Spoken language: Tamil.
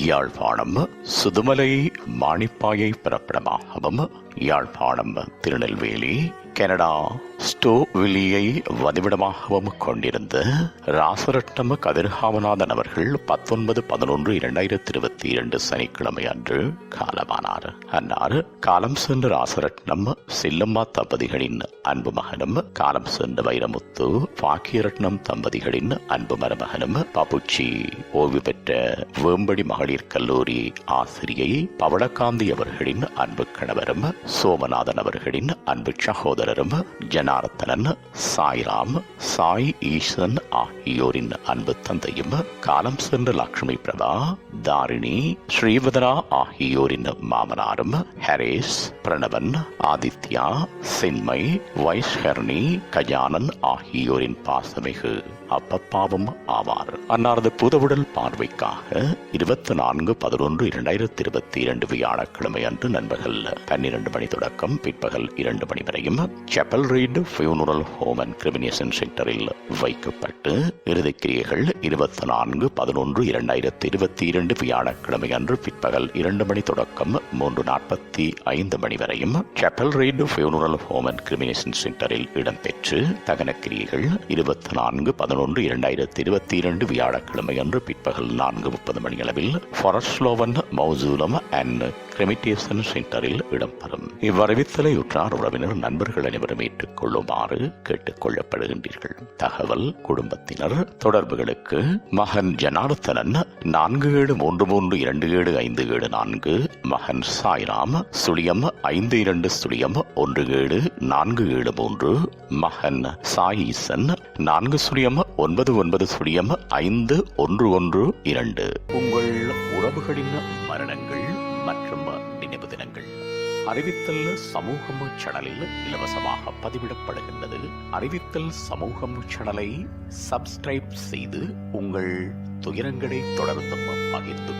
யாழ்ப்பாணம் சுதுமலை மாணிப்பாயை பிறப்பிடமாகவும் யாழ்ப்பாணம் திருநெல்வேலி கனடா ஸ்டோவில்லியை வதிவிடமாகவும் கொண்டிருந்த ராசரட்னம் கதிர்காமநாதன் அவர்கள் 19/11/2022 சனிக்கிழமை அன்று காலமானார். அன்னார் காலம் சென்ற ராசரட்னம் செல்லம்மா தம்பதிகளின் அன்பு மகனும், காலம் சென்ற வைரமுத்து பாக்கியரட்னம் தம்பதிகளின் அன்பு மருமகனும், பபுச்சி ஓய்வு பெற்ற வேம்படி மகளிர் கல்லூரி ஆசிரியை பவளகாந்தி அவர்களின் அன்பு கணவரும், சோமநாதன் அவர்களின் அன்பு சகோதரரும், ஜனார்த்தனன், சாய்ராம், சாய் ஈசன் ஆகியோரின் அன்பு தந்தையும், காலம் சென்ற லட்சுமி பிரபா, தாரிணி, ஸ்ரீவதனா ஆகியோரின் மாமனாரும், ஹரேஷ், பிரணவன், ஆதித்யா, சின்மை, வைஷ்கர்ணி, கஜானன் ஆகியோரின் பாசமிகு அப்பப்பாவும் ஆவார். அன்னாரது புதவுடல் பார்வைக்காக 24/11/2022 வியாழக்கிழமை அன்று நண்பகல் 12 மணி தொடக்கம் பிற்பகல் 2 மணி வரையும் chappal read funeral home and cremation சென்டரில் வைக்கப்பட்டு இறுதிக்கிரியைகள் 24/11/2022 வியாழக்கிழமை அன்று பிற்பகல் 2 மணி தொடக்கம் 3:45 மணி வரையும் chappal read funeral home and cremation சென்டரில் இடம்பெற்று தகனக்கிரியைகள் 24/11/2022 வியாழக்கிழமை அன்று பிற்பகல் 4:30 மணியளவில் ஃபாரஸ்ட்லோவன் மௌசூலம் அண்ட் கிரிமிட்டேஷன் சென்டரில் இடம்பெறும். இவ்வறிவித்தலை உற்றார் உறவினர் நண்பர்கள் அனைவரும் ஏற்றுக்கொள்ளுமாறு கேட்டுக் கொள்ளப்படுகின்றீர்கள். தகவல் குடும்பத்தினர் தொடர்புகளுக்கு மகன் ஜனார்த்தனன் 4733275754, மகன் சாய்ராம் 052017473, மகன் சாயீசன் 4099051112. உங்கள் உறவுகளின் மரணங்கள் மற்றும் நினைவு தினங்கள் அறிவித்தல் சமூகம் சேனலில் இலவசமாக பதிவிடப்படுகின்றது. அறிவித்தல் சமூகம் சேனலை சப்ஸ்கிரைப் செய்து உங்கள் துயரங்களை தொடர்ந்தும் பகிர்ந்து